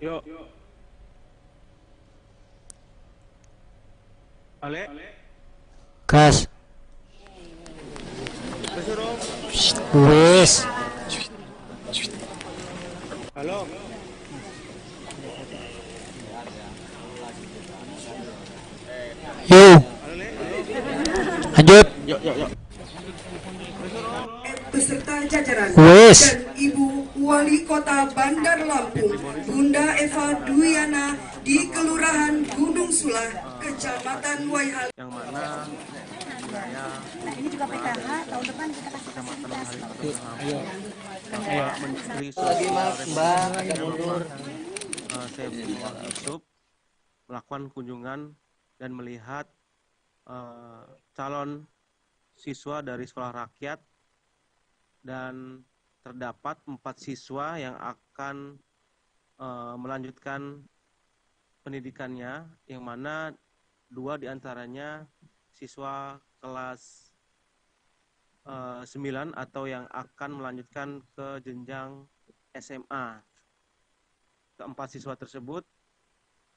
Yuk, Ale, Gas. kesuruh. Wis. Halo, Yuk, halo, halo, lanjut. kesuruh. Beserta jajaran Wis. dan Ibu Wali Kota Bandar Lampung Bunda Eva Duyana di Kelurahan Gunung Sulah, Kecamatan Waihal. Yang mana wilayah Nah ini juga PKH tahun depan kita kasih Kecamatan fasilitas. Wahali Kabupaten Lampung, Bapak Menteri Sosial Republik Indonesia Bapak Saifullah Yusuf melakukan kunjungan dan melihat calon siswa dari sekolah rakyat, dan terdapat 4 siswa yang akan melanjutkan pendidikannya, yang mana 2 diantaranya siswa kelas 9 atau yang akan melanjutkan ke jenjang SMA. Keempat siswa tersebut,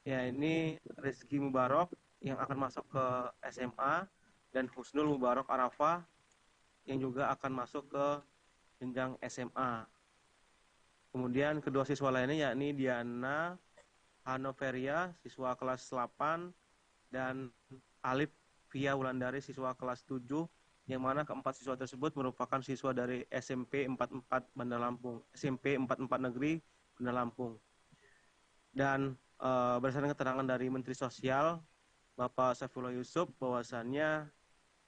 ya ini Rizky Mubarok yang akan masuk ke SMA, dan Husnul Mubarok Arafah yang juga akan masuk ke jenjang SMA. Kemudian kedua siswa lainnya yakni Diana Hanoveria, siswa kelas 8, dan Alif Via Wulandari, siswa kelas 7, yang mana keempat siswa tersebut merupakan siswa dari SMP 44 Bandar Lampung, SMP 44 Negeri Bandar Lampung. Dan berdasarkan keterangan dari Menteri Sosial Bapak Saifullah Yusuf, bahwasannya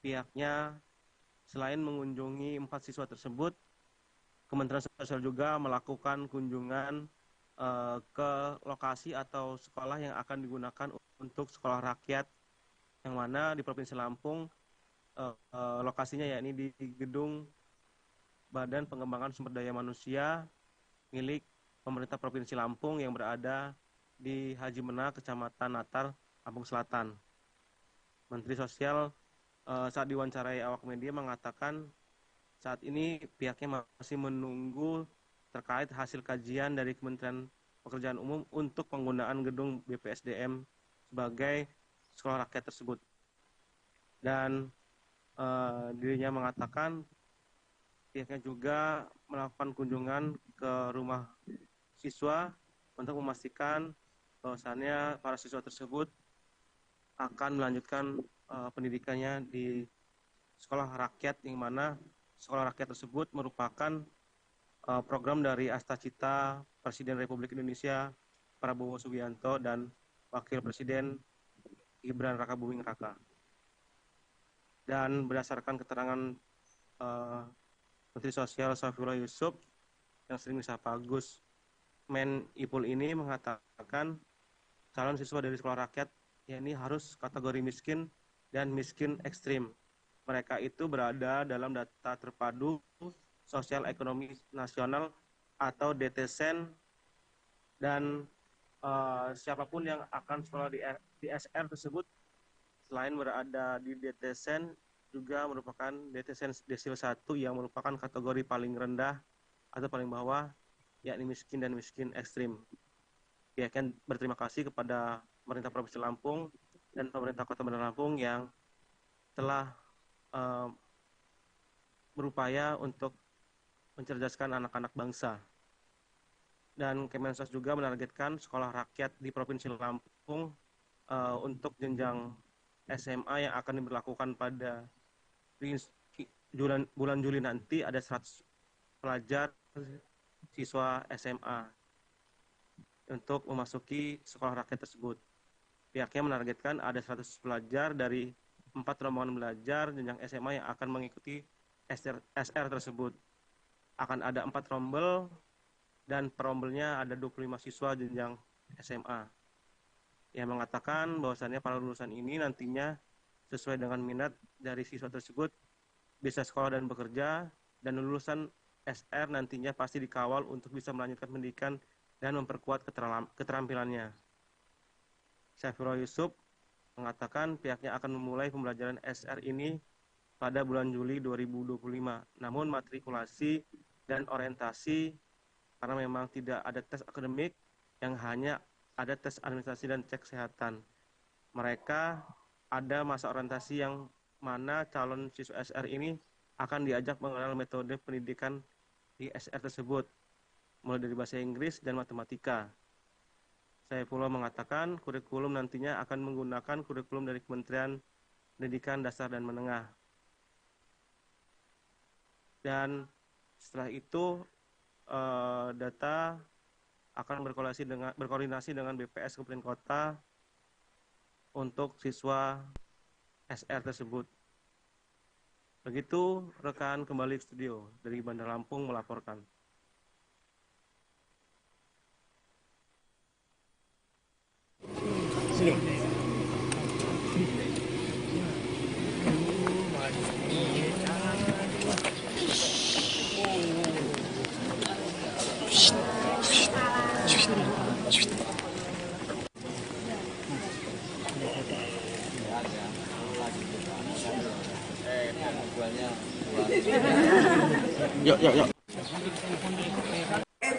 pihaknya selain mengunjungi 4 siswa tersebut, Kementerian Sosial juga melakukan kunjungan ke lokasi atau sekolah yang akan digunakan untuk sekolah rakyat, yang mana di Provinsi Lampung lokasinya yakni di Gedung Badan Pengembangan Sumber Daya Manusia milik pemerintah Provinsi Lampung yang berada di Haji Mena, Kecamatan Natar, Lampung Selatan. Menteri Sosial saat diwawancarai awak media mengatakan saat ini pihaknya masih menunggu terkait hasil kajian dari Kementerian Pekerjaan Umum untuk penggunaan gedung BPSDM sebagai sekolah rakyat tersebut. Dan dirinya mengatakan pihaknya juga melakukan kunjungan ke rumah siswa untuk memastikan bahwasannya para siswa tersebut akan melanjutkan pendidikannya di sekolah rakyat, yang mana sekolah rakyat tersebut merupakan program dari Astacita Presiden Republik Indonesia Prabowo Subianto dan Wakil Presiden Gibran Rakabuming Raka. Dan berdasarkan keterangan Menteri Sosial Saifullah Yusuf yang sering disapa Gus Men Ipul ini mengatakan calon siswa dari sekolah rakyat yakni harus kategori miskin dan miskin ekstrim. Mereka itu berada dalam data terpadu sosial ekonomi nasional atau DTSEN, dan siapapun yang akan sekolah di SR tersebut selain berada di DTSEN juga merupakan DTSEN Desil 1 yang merupakan kategori paling rendah atau paling bawah, yakni miskin dan miskin ekstrim. Pihaknya berterima kasih kepada pemerintah Provinsi Lampung dan pemerintah Kota Bandar Lampung yang telah berupaya untuk mencerdaskan anak-anak bangsa. Dan Kemensos juga menargetkan sekolah rakyat di Provinsi Lampung untuk jenjang SMA yang akan diberlakukan pada bulan Juli nanti ada 100 pelajar siswa SMA untuk memasuki sekolah rakyat tersebut. Pihaknya menargetkan ada 100 pelajar dari 4 rombongan belajar jenjang SMA yang akan mengikuti SR tersebut. Akan ada 4 rombel, dan per rombelnya ada 25 siswa jenjang SMA. Yang mengatakan bahwasannya para lulusan ini nantinya sesuai dengan minat dari siswa tersebut bisa sekolah dan bekerja, dan lulusan SR nantinya pasti dikawal untuk bisa melanjutkan pendidikan dan memperkuat keterampilannya. Saifullah Yusuf mengatakan pihaknya akan memulai pembelajaran SR ini pada bulan Juli 2025. Namun matrikulasi dan orientasi, karena memang tidak ada tes akademik yang hanya ada tes administrasi dan cek kesehatan. Mereka ada masa orientasi yang mana calon siswa SR ini akan diajak mengenal metode pendidikan di SR tersebut, mulai dari bahasa Inggris dan matematika. Saifullah mengatakan kurikulum nantinya akan menggunakan kurikulum dari Kementerian Pendidikan Dasar dan Menengah. Dan setelah itu data akan berkoordinasi dengan BPS Kabupaten Kota untuk siswa SR tersebut. Begitu rekan kembali ke studio dari Bandar Lampung melaporkan. Yuk.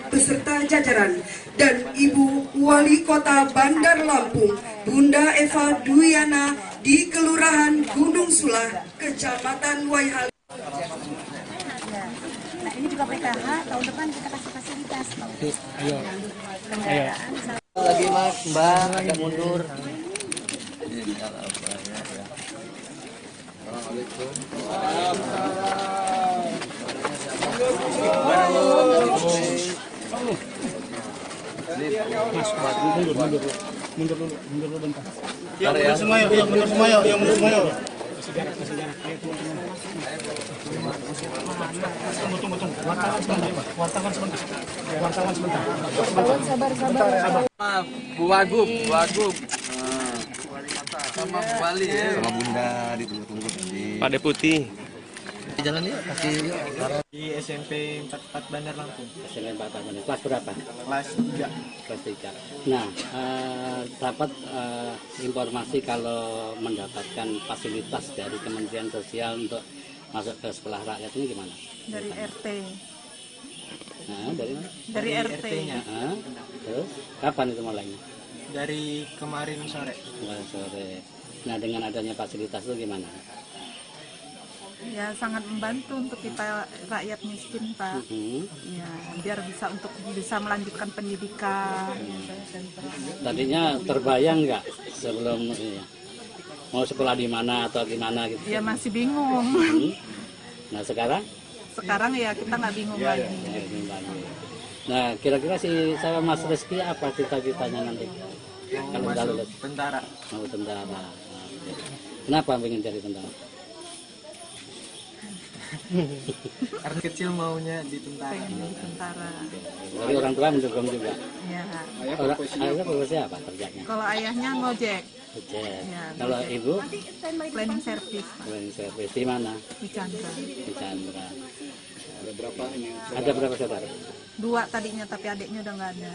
Beserta jajaran dan Ibu Wali Kota Bandar Lampung, Bunda Eva Duyana di Kelurahan Gunung Sulah, Kecamatan Waihali. Nah ini juga PKH, tahun depan kita kasih fasilitas. Ayo. Kendaraan. Lagi mas, mbak, agak mundur. Mundur dulu bentar. Ya, mundur semua yuk, mundur semua yuk. Wartawan sebentar. Sabar. Bu Wagub. Sama Bu Wali ya. Sama Bunda ditunggu-tunggu tadi. Pak Deputi. Jalan yuk, kasih yuk. Di SMP 44 Bandar Lampung, SMP 44. Kelas berapa? kelas 3. Kelas 3. Nah, dapat informasi kalau mendapatkan fasilitas dari Kementerian Sosial untuk masuk ke sekolah rakyat ini gimana? Dari RT. Nah, dari mana? Dari RT-nya. Nah, terus kapan itu mulainya? Dari kemarin sore. Kemarin sore. Nah, dengan adanya fasilitas itu gimana? Ya sangat membantu untuk kita rakyat miskin, Pak. Ya, biar bisa melanjutkan pendidikan. Tadinya terbayang nggak sebelum ini, mau sekolah di mana atau gimana gitu? Ya masih bingung. Nah, sekarang? Sekarang ya kita nggak bingung lagi. Nah, kira-kira si saya Mas Rizky apa cita-citanya nanti? Kalau udah lulus? Tentara. Mau tentara. Nah, oke. Kenapa pengen jadi tentara? Karena kecil maunya di tentara. Pengen jadi tentara. Jadi orang tua mendukung juga. Ya. Ayahnya profesi apa kerjanya? Kalau ayahnya ngojek, Ojek. Ya, Kalau ibu? planning service, Pak, Cleaning service. Di mana? di Chandra. Di Chandra. Ada berapa saudara? 2 tadinya, tapi adiknya udah nggak ada.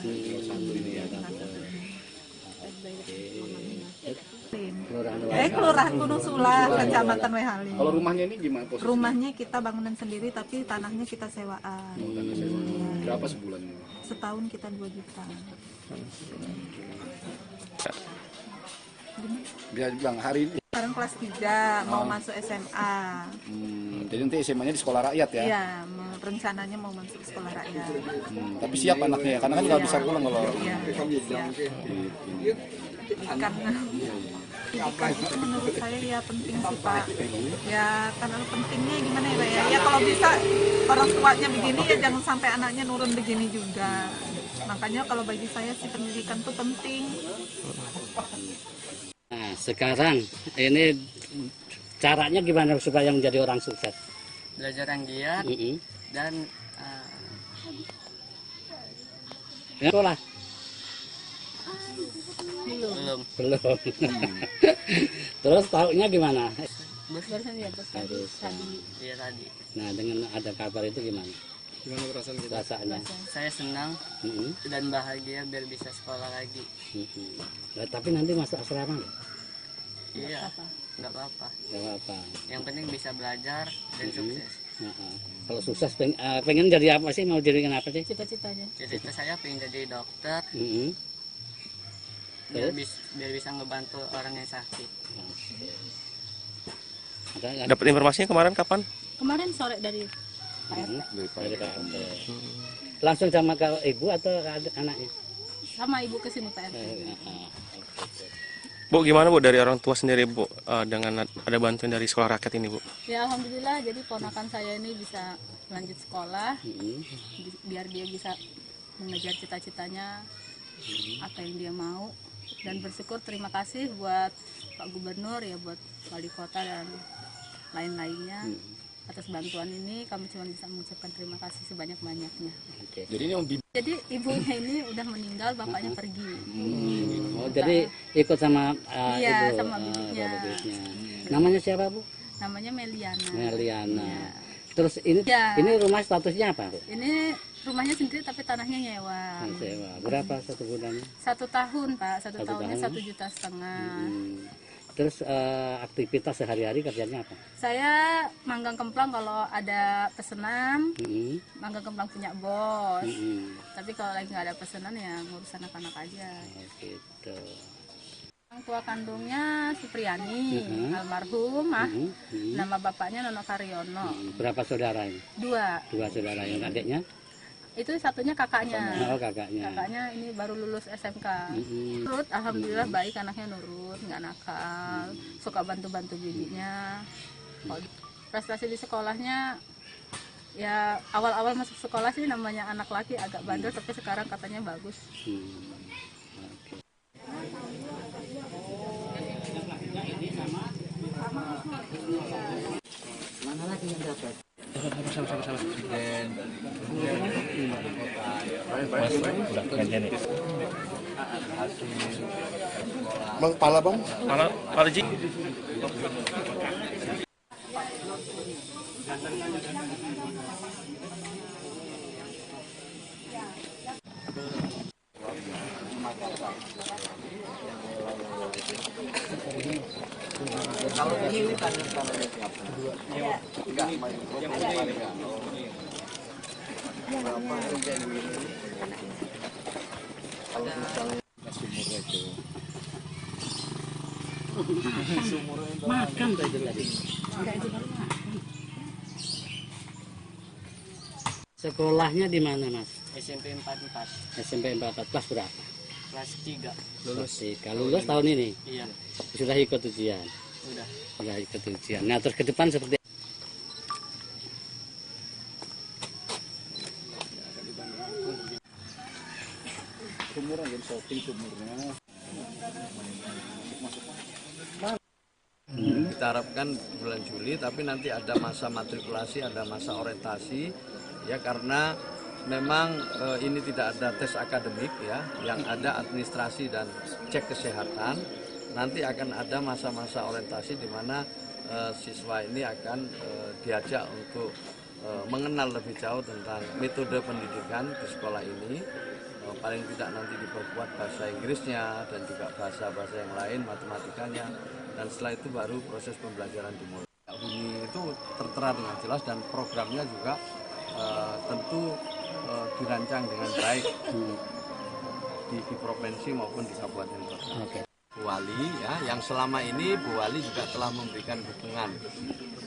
Kelurahan Gunung Sulah, Kecamatan Waihali. Kalau rumahnya ini gimana posisinya? Rumahnya kita bangunan sendiri, tapi tanahnya kita sewaan. Berapa sebulannya? Setahun kita 2 juta. Bisa bilang hari ini. Sekarang kelas 3, mau masuk SMA. Jadi nanti SMA-nya di sekolah rakyat ya? Iya, rencananya mau masuk sekolah rakyat. Tapi siap anaknya ya? Karena kan nggak bisa pulang kalau Iya, iya. Pendidikan itu menurut saya ya penting sih, Pak. Ya karena pentingnya gimana ya, Pak ya? Ya kalau bisa orang tuanya begini ya jangan sampai anaknya nurun begini juga. Makanya kalau bagi saya sih pendidikan itu penting. Nah, sekarang ini caranya gimana supaya menjadi orang sukses? Belajar yang giat dan Sekolah? belum. Terus tahunya gimana? Barusan ya tadi. Iya tadi. Nah, dengan ada kabar itu gimana? gimana perasaan kita? Rasanya? Saya senang dan bahagia biar bisa sekolah lagi. Nah, tapi nanti masuk asrama nggak? Iya, nggak apa-apa. Nggak apa-apa. Yang penting bisa belajar dan sukses. Kalau sukses pengen jadi apa sih? Mau jadi apa sih? Cita-citanya. Cita-cita saya pengen jadi dokter, biar bisa ngebantu orang yang sakit. Dapat informasinya kemarin kapan? Kemarin sore dari Dari KRT. Langsung sama ke ibu atau ke anaknya? sama ibu ke sini Pak RT. Bu, gimana Bu dari orang tua sendiri Bu dengan ada bantuan dari sekolah rakyat ini Bu? Ya alhamdulillah, jadi ponakan saya ini bisa lanjut sekolah, biar dia bisa mengejar cita-citanya, apa yang dia mau. Dan bersyukur, terima kasih buat Pak Gubernur, ya buat wali kota dan lain-lainnya atas bantuan ini. Kami cuma bisa mengucapkan terima kasih sebanyak-banyaknya. Jadi ini Jadi ibunya ini udah meninggal, bapaknya pergi. Oh, jadi ikut sama Iya, ibu, sama bibinya. bibinya. Namanya siapa Bu? Namanya Meliana. Meliana. Iya. Terus ini Ya. ini rumah statusnya apa Bu? Ini rumahnya sendiri tapi tanahnya nyewa. Sewa. Berapa satu bulannya? 1 tahun Pak, 1 1 tahunnya tahun. 1,5 juta. Terus aktivitas sehari-hari kerjanya apa? Saya manggang kemplang kalau ada pesanan, Mm-mm. manggang kemplang punya bos. Mm-mm. Tapi kalau lagi nggak ada pesanan ya ngurus anak-anak aja. Oh, gitu. Orang tua kandungnya Supriyani, Mhm. almarhum, Mhm. nama bapaknya Nono Karyono. Berapa saudara ini? 2, 2 saudara. Yang adiknya? itu satunya kakaknya. Oh, kakaknya. Kakaknya ini baru lulus SMK. Mm-mm. Nurut, alhamdulillah baik, anaknya nurut, nggak nakal, suka bantu-bantu bibinya. Kalau prestasi di sekolahnya, ya awal-awal masuk sekolah sih namanya anak laki agak bandel, tapi sekarang katanya bagus. Oke. Mana lagi yang dapat? Bang, pala Bang. Pala Ji. Makan tadi. Sekolahnya di mana Mas? SMP 44 SMP 44 kelas berapa? kelas 3. Lulus. Kalau lulus tahun ini Iya, sudah ikut ujian. udah. Sudah ikut ujian. Nah, terus ke depan seperti Sumurnya jadi shopping sumurnya. Kita harapkan bulan Juli, tapi nanti ada masa matrikulasi, ada masa orientasi, ya karena memang ini tidak ada tes akademik ya, yang ada administrasi dan cek kesehatan. Nanti akan ada masa-masa orientasi di mana siswa ini akan diajak untuk mengenal lebih jauh tentang metode pendidikan di sekolah ini. Paling tidak nanti diperkuat bahasa Inggrisnya dan juga bahasa-bahasa yang lain, matematikanya, dan setelah itu baru proses pembelajaran dimulai. Ini itu tertera dengan jelas dan programnya juga tentu dirancang dengan baik di provinsi maupun di kabupaten kota. Oke. Bu Wali ya, yang selama ini Bu Wali juga telah memberikan dukungan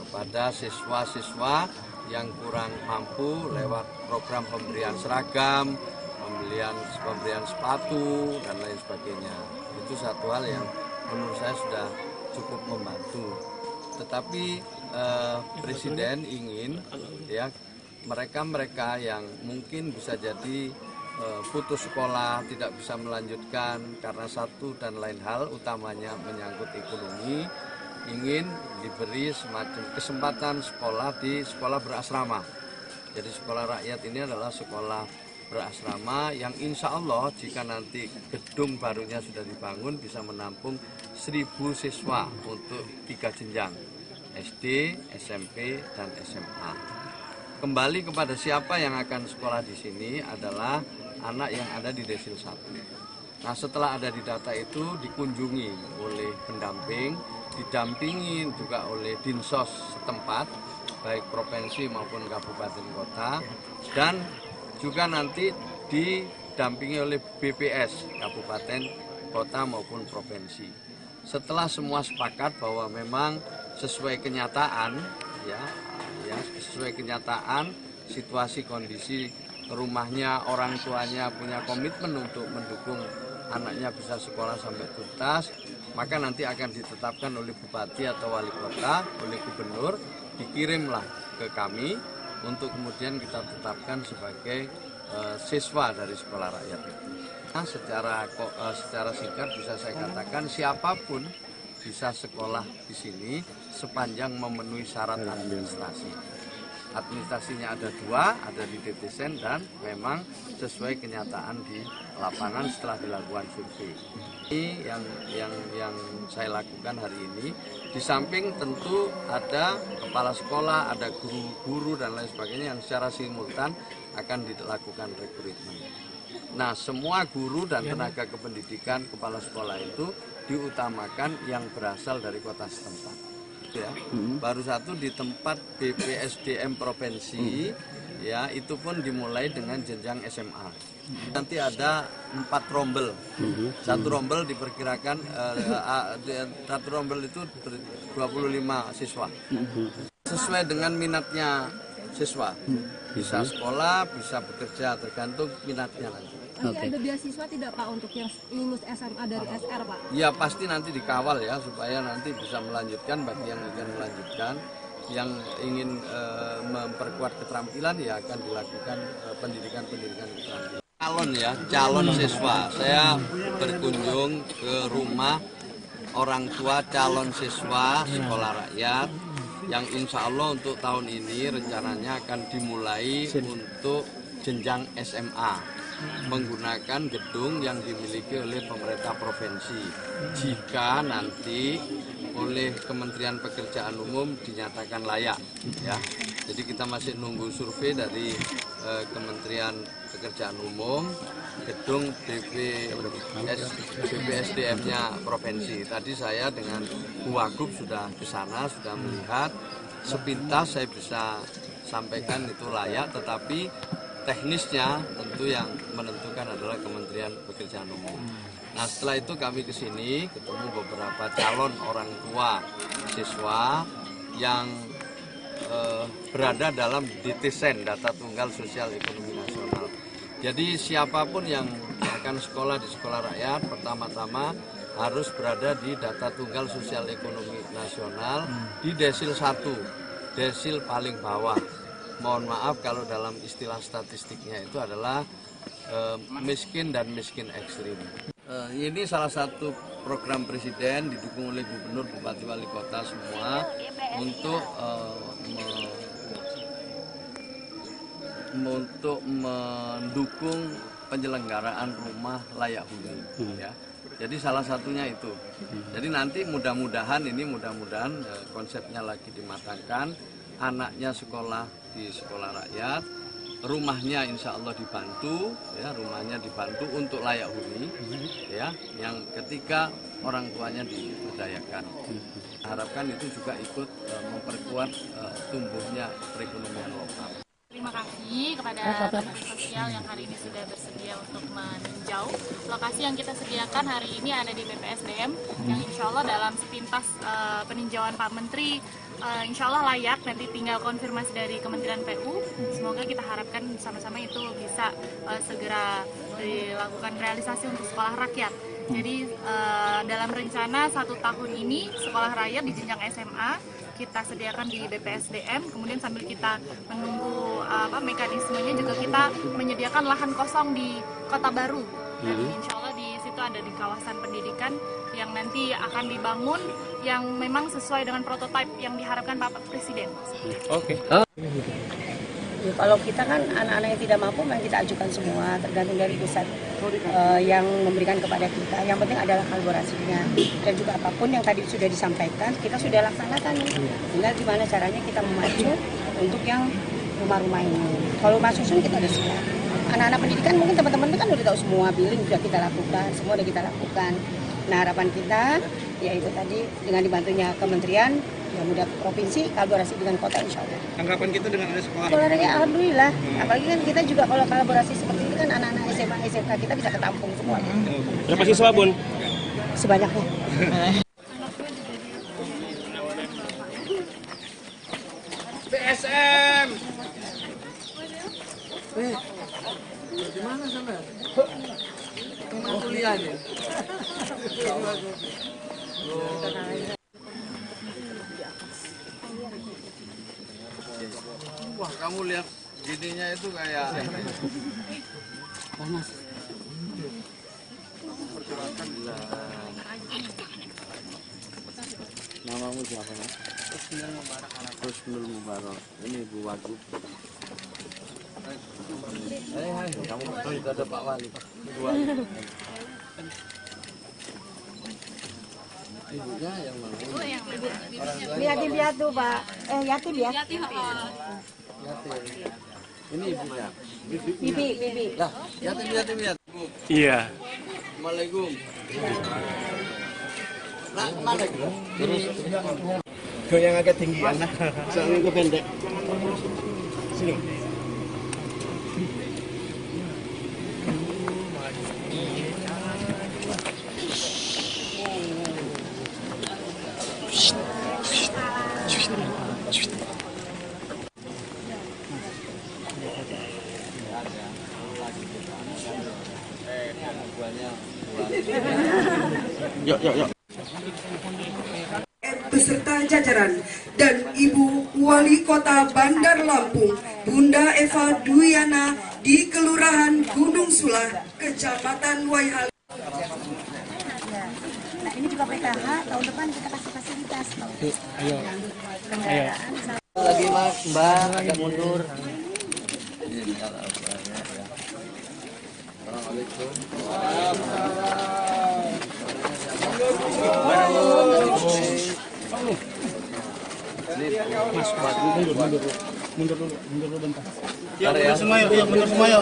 kepada siswa-siswa yang kurang mampu lewat program pemberian seragam, pemberian sepatu dan lain sebagainya. Itu satu hal yang menurut saya sudah cukup membantu. Tetapi Presiden ingin ya mereka yang mungkin bisa jadi putus sekolah, tidak bisa melanjutkan karena satu dan lain hal, utamanya menyangkut ekonomi, ingin diberi semacam kesempatan sekolah di sekolah berasrama. Jadi sekolah rakyat ini adalah sekolah berasrama yang insya Allah jika nanti gedung barunya sudah dibangun bisa menampung 1.000 siswa untuk 3 jenjang, SD, SMP, dan SMA. Kembali kepada siapa yang akan sekolah di sini adalah anak yang ada di Desil 1. Nah, setelah ada di data itu dikunjungi oleh pendamping, didampingi juga oleh Dinsos setempat, baik provinsi maupun kabupaten kota, dan juga nanti didampingi oleh BPS kabupaten kota maupun provinsi. Setelah semua sepakat bahwa memang sesuai kenyataan, ya sesuai kenyataan situasi kondisi rumahnya, orang tuanya punya komitmen untuk mendukung anaknya bisa sekolah sampai tuntas, maka nanti akan ditetapkan oleh bupati atau wali kota, oleh gubernur, dikirimlah ke kami untuk kemudian kita tetapkan sebagai siswa dari sekolah rakyat itu. Nah, secara singkat bisa saya katakan siapapun bisa sekolah di sini sepanjang memenuhi syarat administrasi. Administrasinya ada 2, ada di DTSEN dan memang sesuai kenyataan di lapangan setelah dilakukan survei. Ini yang saya lakukan hari ini. Di samping tentu ada kepala sekolah, ada guru-guru dan lain sebagainya yang secara simultan akan dilakukan rekrutmen. Nah, semua guru dan tenaga kependidikan kepala sekolah itu diutamakan yang berasal dari kota setempat. Ya, baru satu di tempat BPSDM provinsi, ya itu pun dimulai dengan jenjang SMA. Nanti ada 4 rombel, satu rombel diperkirakan satu rombel itu 25 siswa, sesuai dengan minatnya siswa. Bisa sekolah, bisa bekerja, tergantung minatnya nanti. Nanti ada beasiswa tidak Pak untuk yang lulus SMA dari SR Pak? Ya pasti nanti dikawal ya supaya nanti bisa melanjutkan bagi yang ingin melanjutkan, yang ingin memperkuat keterampilan ya akan dilakukan pendidikan keterampilan. Calon siswa, saya berkunjung ke rumah orang tua calon siswa sekolah rakyat yang insya Allah untuk tahun ini rencananya akan dimulai untuk jenjang SMA. Menggunakan gedung yang dimiliki oleh pemerintah provinsi. Jika nanti oleh Kementerian Pekerjaan Umum dinyatakan layak, ya. Jadi kita masih nunggu survei dari Kementerian Pekerjaan Umum, gedung BPSDM-nya provinsi. Tadi saya dengan Wagub sudah ke sana, sudah melihat. Sepintas saya bisa sampaikan itu layak, tetapi teknisnya tentu yang menentukan adalah Kementerian Pekerjaan Umum. Nah setelah itu kami ke sini ketemu beberapa calon orang tua siswa yang berada dalam DTSEN, Data Tunggal Sosial Ekonomi Nasional. Jadi siapapun yang akan sekolah di sekolah rakyat pertama-tama harus berada di Data Tunggal Sosial Ekonomi Nasional di desil 1, desil paling bawah. Mohon maaf kalau dalam istilah statistiknya itu adalah miskin dan miskin ekstrim. Ini salah satu program presiden didukung oleh gubernur, bupati, wali kota semua untuk mendukung penyelenggaraan rumah layak huni. Ya. Jadi salah satunya itu. Jadi nanti mudah-mudahan konsepnya lagi dimatangkan, anaknya sekolah di sekolah rakyat, rumahnya insya Allah dibantu, ya rumahnya dibantu untuk layak huni, ya yang ketika orang tuanya diberdayakan. Harapkan itu juga ikut memperkuat tumbuhnya perekonomian lokal. Terima kasih kepada Dinas Sosial yang hari ini sudah bersedia untuk meninjau. Lokasi yang kita sediakan hari ini ada di BPSDM yang insya Allah dalam sepintas peninjauan Pak Menteri insya Allah layak, nanti tinggal konfirmasi dari Kementerian PU. Semoga kita harapkan sama-sama itu bisa segera dilakukan realisasi untuk sekolah rakyat. Jadi dalam rencana 1 tahun ini sekolah rakyat di jenjang SMA kita sediakan di BPSDM, kemudian sambil kita menunggu mekanismenya juga kita menyediakan lahan kosong di Kota Baru. Dan insya Allah di situ ada di kawasan pendidikan yang nanti akan dibangun yang memang sesuai dengan prototipe yang diharapkan Bapak Presiden. Oke. Ya, kalau kita kan anak-anak yang tidak mampu memang kita ajukan semua, tergantung dari pusat yang memberikan kepada kita. Yang penting adalah kolaborasinya dan juga apapun yang tadi sudah disampaikan kita sudah laksanakan. Tinggal gimana caranya kita memacu untuk yang rumah-rumah ini. Kalau rumah susun kita udah siap. Anak-anak pendidikan mungkin teman-teman kan udah tahu semua, billing sudah kita lakukan, semua sudah kita lakukan. Nah harapan kita yaitu tadi dengan dibantunya kementerian, yang mudah provinsi, kolaborasi dengan kota insya Allah. Tanggapan kita dengan ada sekolah? Sekolahnya alhamdulillah. Apalagi kan kita juga kalau kolaborasi seperti ini kan anak-anak SMA, SMK kita bisa ketampung semuanya. Berapa siswa Bun? Sebanyaknya. PSM. Gimana sampai? Mau kuliah nih. Wah, kamu lihat gininya itu kayak panas. Namamu siapa, Mas? Husnul Mubarak. Ini Ibu Wagub. Hai, kamu itu ada Pak Wali. Ibu Wali. Ibunya yang mana? Ini yatim piatu, Pak. Yatim ya? Yatim. Ini ibunya. Bibi. Lah, yatim. Iya. Assalamualaikum. Nah, mana gitu? Terus yang agak tinggi anak. Soalnya gue pendek. Sini. Yuk. Beserta jajaran dan Ibu Wali Kota Bandar Lampung, Bunda Eva Duyana di Kelurahan Gunung Sulah, Kecamatan Waihal. Nah, ini juga PKH, tahun depan kita kasih fasilitas. Ayo. Kendaraan. Lagi Mas, Mbak, agak mundur. Assalamualaikum. Mas, mundur dulu bentar. Ya, mundur semua yuk, mundur semua yuk.